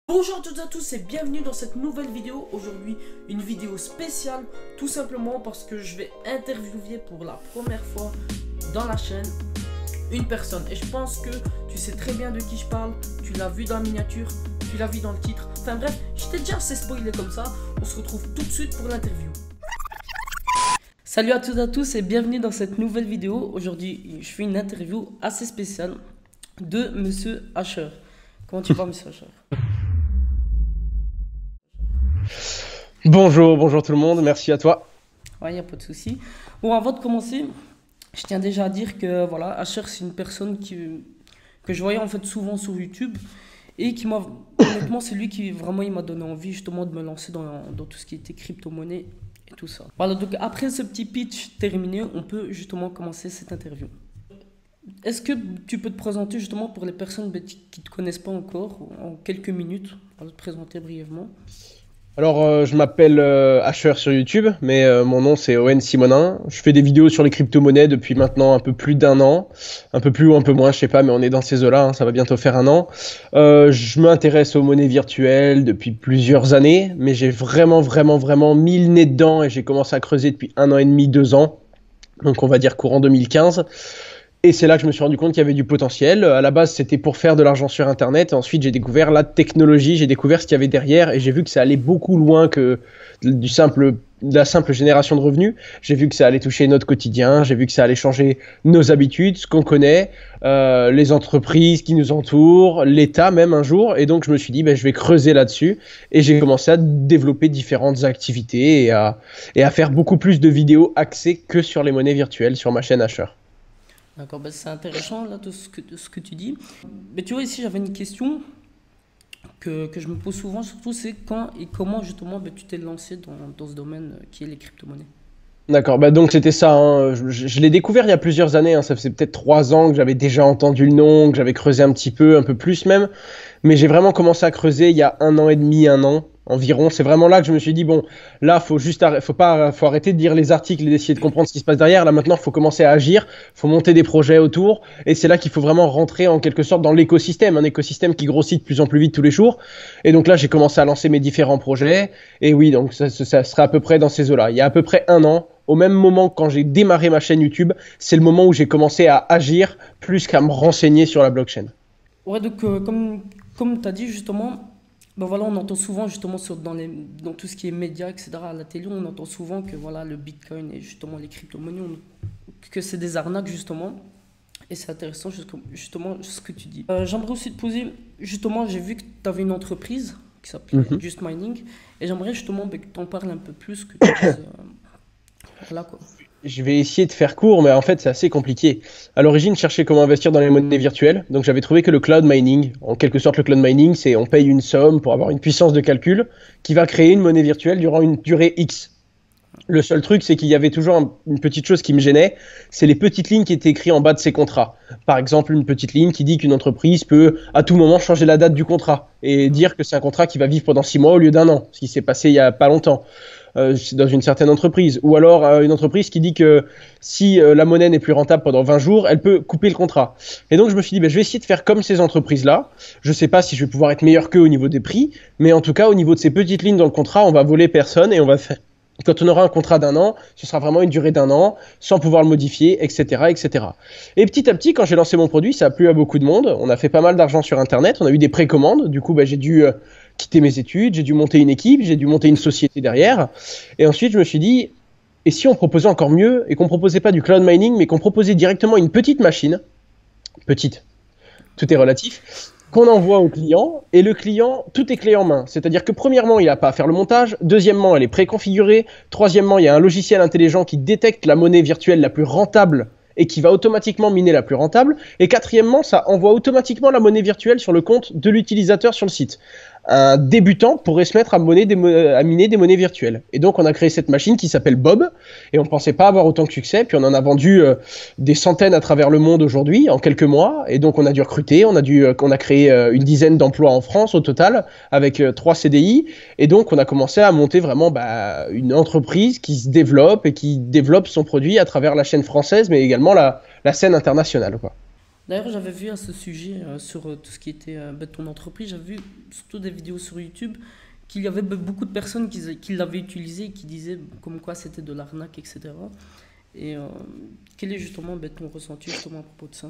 Bonjour à toutes et à tous et bienvenue dans cette nouvelle vidéo. Aujourd'hui une vidéo spéciale, tout simplement parce que je vais interviewer pour la première fois dans la chaîne une personne. Et je pense que tu sais très bien de qui je parle, tu l'as vu dans la miniature, tu l'as vu dans le titre. Enfin bref, je t'ai déjà assez spoilé comme ça. On se retrouve tout de suite pour l'interview. Salut à toutes et à tous et bienvenue dans cette nouvelle vidéo. Aujourd'hui je fais une interview assez spéciale de Monsieur Asher. Comment tu vas Monsieur Asher? Bonjour tout le monde, merci à toi. Ouais, y a pas de souci. Bon, avant de commencer, je tiens déjà à dire que voilà, Asher, c'est une personne que je voyais en fait souvent sur YouTube et qui m'a, honnêtement, c'est lui qui vraiment il m'a donné envie justement de me lancer dans tout ce qui était crypto-monnaie et tout ça. Voilà, donc après ce petit pitch terminé, on peut justement commencer cette interview. Est-ce que tu peux te présenter justement pour les personnes qui ne te connaissent pas encore, en quelques minutes, te présenter brièvement? Alors, je m'appelle Asher sur YouTube, mais mon nom c'est Owen Simonin. Je fais des vidéos sur les crypto-monnaies depuis maintenant un peu plus d'un an. Un peu plus ou un peu moins, je sais pas, mais on est dans ces eaux-là, hein, ça va bientôt faire un an. Je m'intéresse aux monnaies virtuelles depuis plusieurs années, mais j'ai vraiment mis le nez dedans et j'ai commencé à creuser depuis 1 an et demi, 2 ans. Donc on va dire courant 2015. Et c'est là que je me suis rendu compte qu'il y avait du potentiel. À la base, c'était pour faire de l'argent sur Internet. Ensuite, j'ai découvert la technologie, j'ai découvert ce qu'il y avait derrière et j'ai vu que ça allait beaucoup loin que de la simple génération de revenus. J'ai vu que ça allait toucher notre quotidien, j'ai vu que ça allait changer nos habitudes, ce qu'on connaît, les entreprises qui nous entourent, l'État même un jour. Et donc, je me suis dit, je vais creuser là-dessus. Et j'ai commencé à développer différentes activités et à faire beaucoup plus de vidéos axées que sur les monnaies virtuelles sur ma chaîne Asher. D'accord, c'est intéressant là de ce que tu dis. Mais tu vois, ici j'avais une question que je me pose souvent, surtout c'est quand et comment justement tu t'es lancé dans ce domaine qui est les crypto-monnaies. D'accord, donc c'était ça, hein. Je l'ai découvert il y a plusieurs années, hein. Ça faisait peut-être 3 ans que j'avais déjà entendu le nom, que j'avais creusé un petit peu, un peu plus même. Mais j'ai vraiment commencé à creuser il y a 1 an et demi, 1 an environ. C'est vraiment là que je me suis dit, bon, là, faut arrêter de lire les articles et d'essayer de comprendre ce qui se passe derrière. Là, maintenant, il faut commencer à agir, il faut monter des projets autour. Et c'est là qu'il faut vraiment rentrer en quelque sorte dans l'écosystème, un écosystème qui grossit de plus en plus vite tous les jours. Et donc là, j'ai commencé à lancer mes différents projets. Et oui, donc ça sera à peu près dans ces eaux-là. Il y a à peu près un an, au même moment quand j'ai démarré ma chaîne YouTube, c'est le moment où j'ai commencé à agir plus qu'à me renseigner sur la blockchain. Ouais, donc comme tu as dit justement, voilà, on entend souvent justement dans tout ce qui est médias, etc. À la télé, on entend souvent que voilà, le Bitcoin et justement les crypto-monnaies, que c'est des arnaques justement. Et c'est intéressant justement ce que tu dis. J'aimerais aussi te poser, justement, j'ai vu que tu avais une entreprise qui s'appelait Just Mining. Et j'aimerais justement que tu en parles un peu plus, que tu dises, voilà quoi. Je vais essayer de faire court, mais en fait, c'est assez compliqué. À l'origine, je cherchais comment investir dans les monnaies virtuelles. Donc, j'avais trouvé que le cloud mining, en quelque sorte, le cloud mining, c'est on paye une somme pour avoir une puissance de calcul qui va créer une monnaie virtuelle durant une durée X. Le seul truc, c'est qu'il y avait toujours une petite chose qui me gênait, c'est les petites lignes qui étaient écrites en bas de ces contrats. Par exemple, une petite ligne qui dit qu'une entreprise peut à tout moment changer la date du contrat et dire que c'est un contrat qui va vivre pendant 6 mois au lieu d'un an, ce qui s'est passé il y a pas longtemps. Dans une certaine entreprise, ou alors une entreprise qui dit que si la monnaie n'est plus rentable pendant 20 jours, elle peut couper le contrat. Et donc je me suis dit, je vais essayer de faire comme ces entreprises-là. Je ne sais pas si je vais pouvoir être meilleur qu'eux au niveau des prix, mais en tout cas au niveau de ces petites lignes dans le contrat, on va voler personne et on va faire... Quand on aura un contrat d'un an, ce sera vraiment une durée d'un an, sans pouvoir le modifier, etc., etc. Et petit à petit, quand j'ai lancé mon produit, ça a plu à beaucoup de monde. On a fait pas mal d'argent sur Internet, on a eu des précommandes. Du coup, j'ai dû quitter mes études, j'ai dû monter une équipe, j'ai dû monter une société derrière. Et ensuite, je me suis dit, et si on proposait encore mieux, et qu'on proposait pas du cloud mining, mais qu'on proposait directement une petite machine, petite, tout est relatif, qu'on envoie au client, et le client, tout est clé en main. C'est-à-dire que premièrement, il n'a pas à faire le montage, deuxièmement, elle est préconfigurée, troisièmement, il y a un logiciel intelligent qui détecte la monnaie virtuelle la plus rentable et qui va automatiquement miner la plus rentable, et quatrièmement, ça envoie automatiquement la monnaie virtuelle sur le compte de l'utilisateur sur le site. Un débutant pourrait se mettre à miner des monnaies virtuelles. Et donc, on a créé cette machine qui s'appelle Bob, et on ne pensait pas avoir autant de succès, puis on en a vendu des centaines à travers le monde aujourd'hui, en quelques mois, et donc on a dû recruter, on a créé une dizaine d'emplois en France au total, avec 3 CDI, et donc on a commencé à monter vraiment une entreprise qui se développe et qui développe son produit à travers la chaîne française, mais également la scène internationale, quoi. D'ailleurs, j'avais vu à ce sujet, sur tout ce qui était ton entreprise, j'avais vu surtout des vidéos sur YouTube qu'il y avait beaucoup de personnes qui l'avaient utilisé et qui disaient comme quoi c'était de l'arnaque, etc. Et quel est justement ton ressenti justement à propos de ça?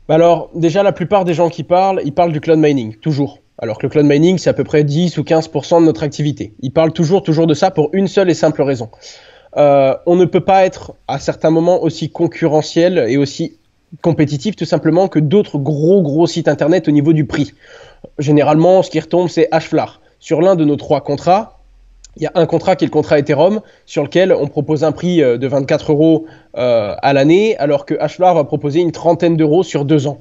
Alors, déjà, la plupart des gens qui parlent, ils parlent du cloud mining, toujours. Alors que le cloud mining, c'est à peu près 10 ou 15% de notre activité. Ils parlent toujours de ça pour une seule et simple raison. On ne peut pas être, à certains moments, aussi concurrentiel et aussi compétitif, tout simplement, que d'autres gros sites internet au niveau du prix. Généralement, ce qui retombe, c'est Hflare. Sur l'un de nos 3 contrats, il y a un contrat qui est le contrat Ethereum, sur lequel on propose un prix de 24 € à l'année, alors que Hflare va proposer une trentaine d'euros sur 2 ans.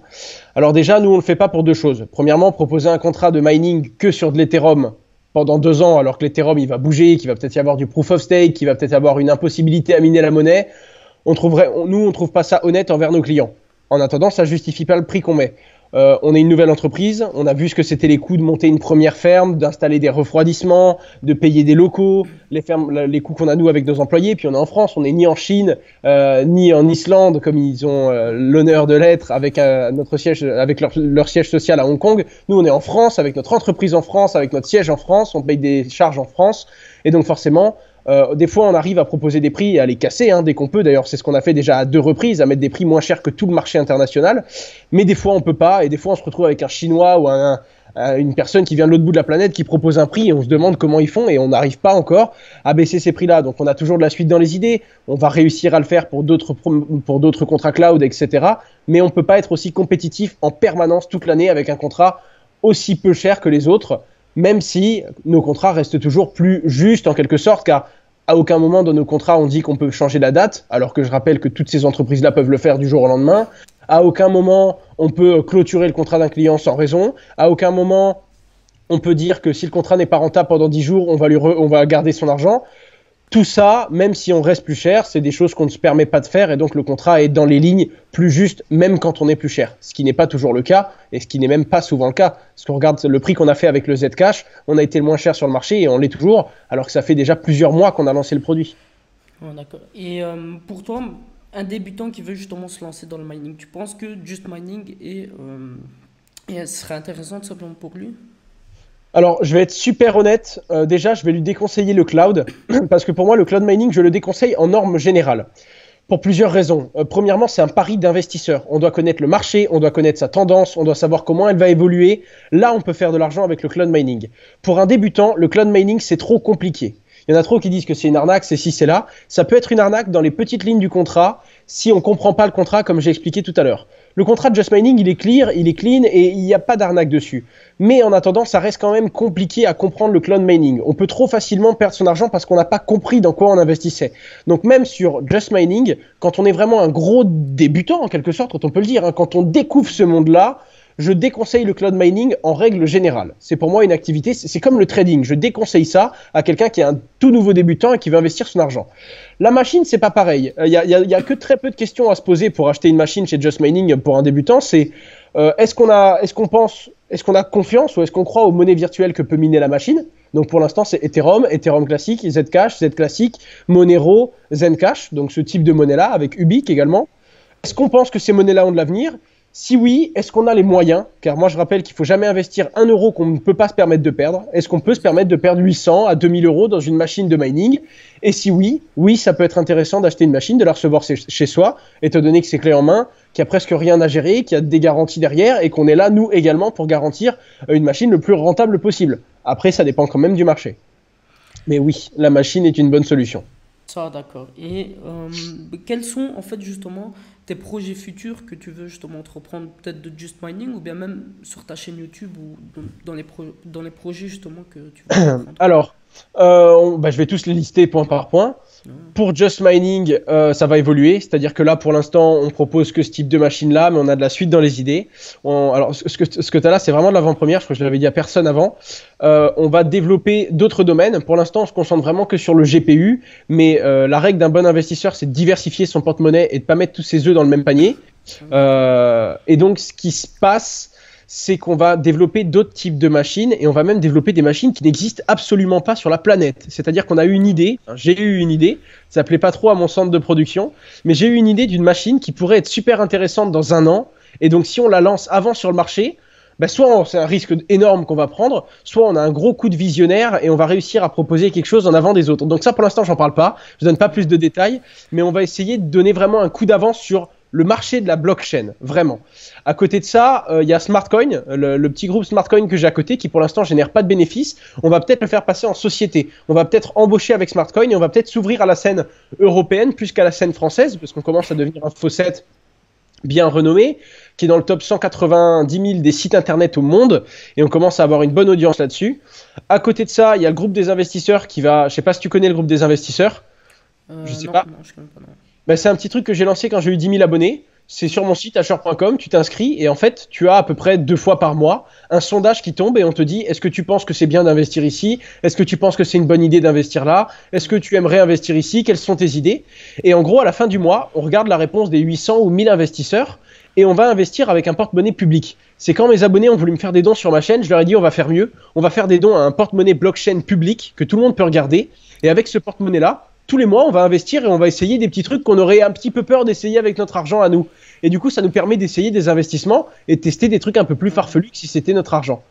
Alors déjà, nous, on ne le fait pas pour 2 choses. Premièrement, proposer un contrat de mining que sur de l'Ethereum pendant 2 ans, alors que l'Ethereum, il va bouger, qu'il va peut-être y avoir du proof of stake, qu'il va peut-être y avoir une impossibilité à miner la monnaie. Nous, on trouve pas ça honnête envers nos clients. En attendant, ça justifie pas le prix qu'on met. On est une nouvelle entreprise, on a vu ce que c'était les coûts de monter une première ferme, d'installer des refroidissements, de payer des locaux, les coûts qu'on a nous avec nos employés. Puis on est en France, on n'est ni en Chine, ni en Islande, comme ils ont l'honneur de l'être avec notre siège, avec leur siège social à Hong Kong. Nous, on est en France, avec notre entreprise en France, avec notre siège en France, on paye des charges en France. Et donc forcément, des fois, on arrive à proposer des prix et à les casser dès qu'on peut. D'ailleurs, c'est ce qu'on a fait déjà à 2 reprises, à mettre des prix moins chers que tout le marché international. Mais des fois, on peut pas. Et des fois, on se retrouve avec un Chinois ou une personne qui vient de l'autre bout de la planète qui propose un prix et on se demande comment ils font et on n'arrive pas encore à baisser ces prix-là. Donc, on a toujours de la suite dans les idées. On va réussir à le faire pour d'autres contrats cloud, etc. Mais on peut pas être aussi compétitif en permanence toute l'année avec un contrat aussi peu cher que les autres, même si nos contrats restent toujours plus justes en quelque sorte, car à aucun moment dans nos contrats on dit qu'on peut changer la date, alors que je rappelle que toutes ces entreprises-là peuvent le faire du jour au lendemain. À aucun moment on peut clôturer le contrat d'un client sans raison. À aucun moment on peut dire que si le contrat n'est pas rentable pendant 10 jours, on va garder son argent. Tout ça, même si on reste plus cher, c'est des choses qu'on ne se permet pas de faire et donc le contrat est dans les lignes plus juste, même quand on est plus cher. Ce qui n'est pas toujours le cas et ce qui n'est même pas souvent le cas. Parce qu'on regarde le prix qu'on a fait avec le Zcash, on a été le moins cher sur le marché et on l'est toujours, alors que ça fait déjà plusieurs mois qu'on a lancé le produit. Ouais, d'accord. Et pour toi, un débutant qui veut justement se lancer dans le mining, tu penses que Just Mining serait intéressant tout simplement pour lui? Alors, je vais être super honnête. Déjà, je vais lui déconseiller le cloud parce que pour moi, le cloud mining, je le déconseille en norme générale. Pour plusieurs raisons. Premièrement, c'est un pari d'investisseur. On doit connaître le marché, on doit connaître sa tendance, on doit savoir comment elle va évoluer. Là, on peut faire de l'argent avec le cloud mining. Pour un débutant, le cloud mining, c'est trop compliqué. Il y en a trop qui disent que c'est une arnaque, c'est ci, c'est là. Ça peut être une arnaque dans les petites lignes du contrat si on ne comprend pas le contrat comme j'ai expliqué tout à l'heure. Le contrat de Just Mining, il est clear, il est clean et il n'y a pas d'arnaque dessus. Mais en attendant, ça reste quand même compliqué à comprendre le cloud mining. On peut trop facilement perdre son argent parce qu'on n'a pas compris dans quoi on investissait. Donc même sur Just Mining, quand on est vraiment un gros débutant en quelque sorte, quand on peut le dire, quand on découvre ce monde-là, je déconseille le cloud mining en règle générale. C'est pour moi une activité, c'est comme le trading. Je déconseille ça à quelqu'un qui est un tout nouveau débutant et qui veut investir son argent. La machine, c'est pas pareil. Il y a que très peu de questions à se poser pour acheter une machine chez Just Mining pour un débutant. C'est est-ce qu'on a confiance ou est-ce qu'on croit aux monnaies virtuelles que peut miner la machine? Donc pour l'instant, c'est Ethereum, Ethereum classique, Zcash, Z classique, Monero, Zencash, donc ce type de monnaie-là, avec Ubiq également. Est-ce qu'on pense que ces monnaies-là ont de l'avenir? Si oui, est-ce qu'on a les moyens? Car moi, je rappelle qu'il ne faut jamais investir 1 euro qu'on ne peut pas se permettre de perdre. Est-ce qu'on peut se permettre de perdre 800 à 2000 euros dans une machine de mining? Et si oui, ça peut être intéressant d'acheter une machine, de la recevoir chez soi, étant donné que c'est clé en main, qu'il n'y a presque rien à gérer, qu'il y a des garanties derrière et qu'on est là, nous également, pour garantir une machine le plus rentable possible. Après, ça dépend quand même du marché. Mais oui, la machine est une bonne solution. Ça, d'accord. Et quels sont en fait justement tes projets futurs que tu veux justement entreprendre, peut-être de Just Mining ou bien même sur ta chaîne YouTube ou dans les projets justement que tu veux entreprendre? Alors, je vais tous les lister point par point. Pour Just Mining, ça va évoluer, c'est-à-dire que là, pour l'instant, on propose que ce type de machine-là, mais on a de la suite dans les idées. Alors, ce que tu as là, c'est vraiment de l'avant-première, je crois que je l'avais dit à personne avant. On va développer d'autres domaines. Pour l'instant, on se concentre vraiment que sur le GPU, mais la règle d'un bon investisseur, c'est de diversifier son porte-monnaie et de ne pas mettre tous ses œufs dans le même panier. Et donc, ce qui se passe, c'est qu'on va développer d'autres types de machines et on va même développer des machines qui n'existent absolument pas sur la planète. C'est-à-dire qu'on a eu une idée, j'ai eu une idée, ça plaît pas trop à mon centre de production, mais j'ai eu une idée d'une machine qui pourrait être super intéressante dans 1 an Et donc si on la lance avant sur le marché, bah, soit c'est un risque énorme qu'on va prendre, soit on a un gros coup de visionnaire et on va réussir à proposer quelque chose en avant des autres. Donc ça, pour l'instant, j'en parle pas, je donne pas plus de détails, mais on va essayer de donner vraiment un coup d'avance sur le marché de la blockchain, vraiment. À côté de ça, il y a Smartcoin, le petit groupe Smartcoin que j'ai à côté, qui pour l'instant génère pas de bénéfices. On va peut-être le faire passer en société. On va peut-être embaucher avec Smartcoin et on va peut-être s'ouvrir à la scène européenne plus qu'à la scène française, parce qu'on commence à devenir un faucet bien renommé, qui est dans le top 190 000 des sites internet au monde, et on commence à avoir une bonne audience là-dessus. À côté de ça, il y a le groupe des investisseurs qui va, je sais pas si tu connais le groupe des investisseurs, je sais pas. Non, je connais pas, non. Ben, c'est un petit truc que j'ai lancé quand j'ai eu 10 000 abonnés. C'est sur mon site asher.com, tu t'inscris et en fait, tu as à peu près 2 fois par mois un sondage qui tombe et on te dit est-ce que tu penses que c'est bien d'investir ici? Est-ce que tu penses que c'est une bonne idée d'investir là? Est-ce que tu aimerais investir ici? Quelles sont tes idées? Et en gros, à la fin du mois, on regarde la réponse des 800 ou 1000 investisseurs et on va investir avec un porte-monnaie public. C'est quand mes abonnés ont voulu me faire des dons sur ma chaîne, je leur ai dit on va faire mieux, on va faire des dons à un porte-monnaie blockchain public que tout le monde peut regarder et avec ce porte-monnaie-là, tous les mois, on va investir et on va essayer des petits trucs qu'on aurait un petit peu peur d'essayer avec notre argent à nous. Et du coup, ça nous permet d'essayer des investissements et de tester des trucs un peu plus farfelus que si c'était notre argent.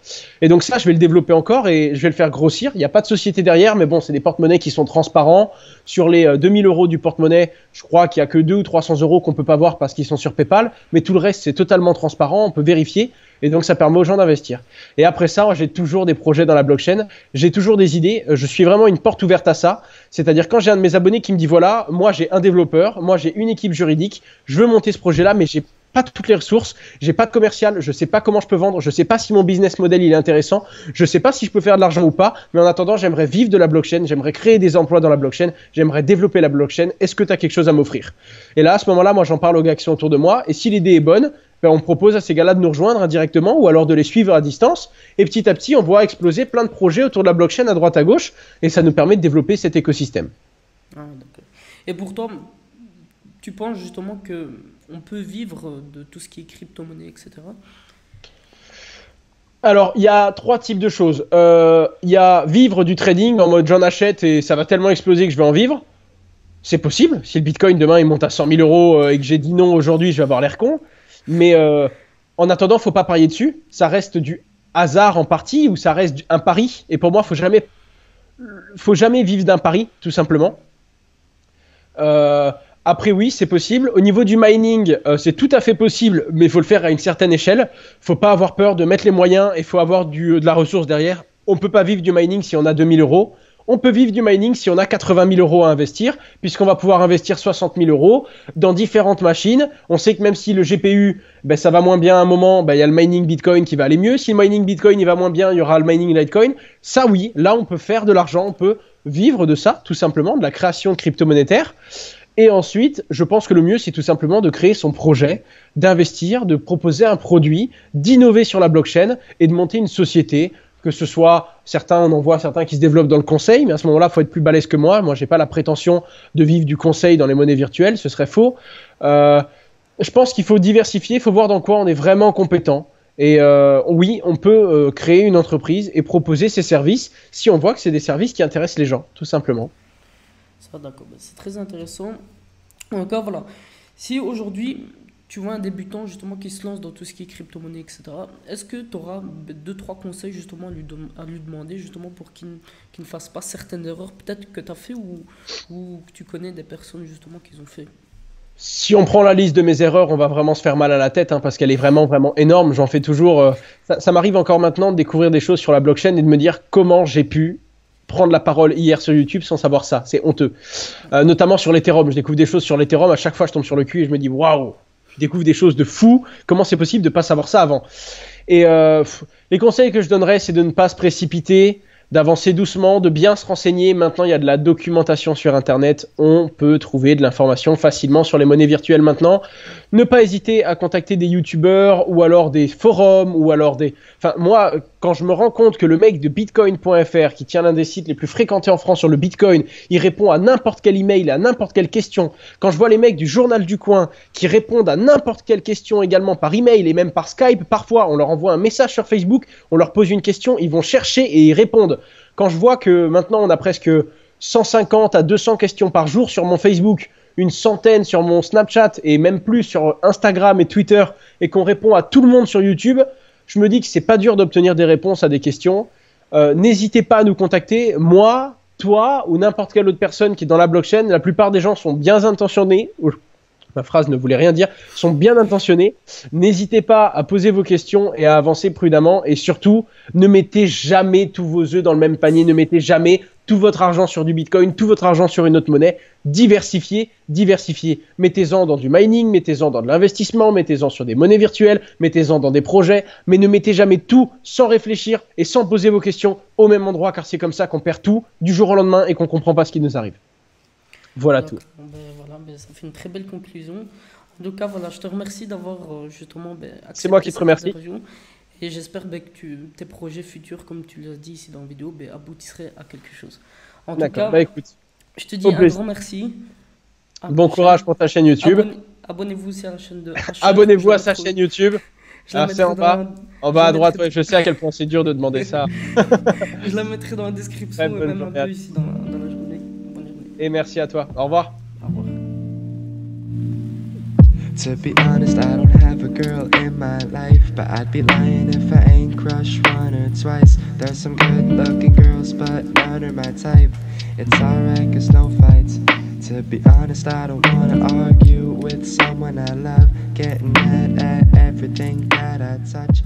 Et donc ça, je vais le développer encore et je vais le faire grossir. Il n'y a pas de société derrière, mais bon, c'est des porte-monnaies qui sont transparents. Sur les 2000 € du porte-monnaie, je crois qu'il n'y a que 200 ou 300 € qu'on ne peut pas voir parce qu'ils sont sur PayPal. Mais tout le reste, c'est totalement transparent, on peut vérifier. Et donc, ça permet aux gens d'investir. Et après ça, j'ai toujours des projets dans la blockchain. J'ai toujours des idées. Je suis vraiment une porte ouverte à ça. C'est-à-dire, quand j'ai un de mes abonnés qui me dit, voilà, moi, j'ai un développeur, moi, j'ai une équipe juridique, je veux monter ce projet-là, mais j'ai pas toutes les ressources, j'ai pas de commercial, je sais pas comment je peux vendre, je sais pas si mon business model il est intéressant, je sais pas si je peux faire de l'argent ou pas, mais en attendant, j'aimerais vivre de la blockchain, j'aimerais créer des emplois dans la blockchain, j'aimerais développer la blockchain. Est-ce que tu as quelque chose à m'offrir? Et là, à ce moment-là, moi, j'en parle aux gars qui sont autour de moi. Et si l'idée est bonne, ben, on propose à ces gars-là de nous rejoindre indirectement ou alors de les suivre à distance. Et petit à petit, on voit exploser plein de projets autour de la blockchain à droite à gauche. Et ça nous permet de développer cet écosystème. Ah, d'accord. Et pour toi, tu penses justement que on peut vivre de tout ce qui est crypto-monnaie, etc. Alors, il y a 3 types de choses. Il y a vivre du trading en mode j'en achète et ça va tellement exploser que je vais en vivre. C'est possible. Si le Bitcoin demain il monte à 100 000 € et que j'ai dit non aujourd'hui, je vais avoir l'air con. Mais en attendant, faut pas parier dessus. Ça reste du hasard en partie ou ça reste un pari. Et pour moi, faut jamais vivre d'un pari, tout simplement. Après, oui, c'est possible. Au niveau du mining, c'est tout à fait possible, mais il faut le faire à une certaine échelle. Faut pas avoir peur de mettre les moyens et il faut avoir de la ressource derrière. On peut pas vivre du mining si on a 2 000 €. On peut vivre du mining si on a 80 000 € à investir, puisqu'on va pouvoir investir 60 000 € dans différentes machines. On sait que même si le GPU, ben, ça va moins bien à un moment, ben, y a le mining Bitcoin qui va aller mieux. Si le mining Bitcoin il va moins bien, il y aura le mining Litecoin. Ça, oui, là, on peut faire de l'argent, on peut vivre de ça, tout simplement, de la création de crypto-monétaires. Et ensuite, je pense que le mieux, c'est tout simplement de créer son projet, d'investir, de proposer un produit, d'innover sur la blockchain et de monter une société. Que ce soit certains, on en voit certains qui se développent dans le conseil, mais à ce moment-là, il faut être plus balèze que moi. Moi, je n'ai pas la prétention de vivre du conseil dans les monnaies virtuelles, ce serait faux. Je pense qu'il faut diversifier, il faut voir dans quoi on est vraiment compétent. Et oui, on peut créer une entreprise et proposer ses services si on voit que c'est des services qui intéressent les gens, tout simplement. Ça, d'accord. C'est très intéressant. Encore, voilà. Si aujourd'hui, tu vois un débutant justement qui se lance dans tout ce qui est crypto-monnaie, etc. Est-ce que tu auras 2-3 conseils justement à lui demander justement pour qu'il ne fasse pas certaines erreurs peut-être que tu as fait ou que tu connais des personnes justement qui ont fait? Si on prend la liste de mes erreurs, on va vraiment se faire mal à la tête parce qu'elle est vraiment, vraiment énorme. J'en fais toujours. Ça m'arrive encore maintenant de découvrir des choses sur la blockchain et de me dire comment j'ai pu prendre la parole hier sur YouTube sans savoir ça. C'est honteux. Notamment sur l'Ethereum. Je découvre des choses sur l'Ethereum. À chaque fois, je tombe sur le cul et je me dis waouh! Je découvre des choses de fou. Comment c'est possible de ne pas savoir ça avant? Et les conseils que je donnerais, c'est de ne pas se précipiter, d'avancer doucement, de bien se renseigner. Maintenant, il y a de la documentation sur Internet. On peut trouver de l'information facilement sur les monnaies virtuelles maintenant. Ne pas hésiter à contacter des youtubeurs ou alors des forums ou alors des... Enfin, moi, quand je me rends compte que le mec de bitcoin.fr, qui tient l'un des sites les plus fréquentés en France sur le Bitcoin, il répond à n'importe quel email, à n'importe quelle question. Quand je vois les mecs du Journal du Coin qui répondent à n'importe quelle question également par email et même par Skype, parfois on leur envoie un message sur Facebook, on leur pose une question, ils vont chercher et ils répondent. Quand je vois que maintenant on a presque 150 à 200 questions par jour sur mon Facebook, une centaine sur mon Snapchat et même plus sur Instagram et Twitter et qu'on répond à tout le monde sur YouTube, je me dis que c'est pas dur d'obtenir des réponses à des questions. N'hésitez pas à nous contacter. Moi, toi ou n'importe quelle autre personne qui est dans la blockchain, la plupart des gens sont bien intentionnés. Ma phrase ne voulait rien dire, sont bien intentionnés. N'hésitez pas à poser vos questions et à avancer prudemment. Et surtout, ne mettez jamais tous vos œufs dans le même panier. Ne mettez jamais tout votre argent sur du Bitcoin, tout votre argent sur une autre monnaie. Diversifiez, diversifiez. Mettez-en dans du mining, mettez-en dans de l'investissement, mettez-en sur des monnaies virtuelles, mettez-en dans des projets. Mais ne mettez jamais tout sans réfléchir et sans poser vos questions au même endroit, car c'est comme ça qu'on perd tout du jour au lendemain et qu'on ne comprend pas ce qui nous arrive. Voilà tout. Voilà, ça fait une très belle conclusion. En tout cas, voilà, je te remercie d'avoir justement accepté. C'est moi qui te remercie. Et j'espère que tes projets futurs, comme tu l'as dit ici dans la vidéo, aboutisseraient à quelque chose. En tout cas, écoute, je te dis un grand merci. Bon courage pour ta chaîne YouTube. Abonnez-vous aussi à la chaîne de H. Abonnez-vous à sa chaîne YouTube. C'est en bas. En bas à droite, ouais, je sais à quel point c'est dur de demander ça. Je la mettrai dans la description et même un peu ici dans la journée. Bonne journée. Et merci à toi. Au revoir. Au revoir. To be honest, I don't have a girl in my life, but I'd be lying if I ain't crushed one or twice. There's some good looking girls, but none are my type. It's alright, cause no fights. To be honest, I don't wanna argue with someone I love, getting mad at everything that I touch.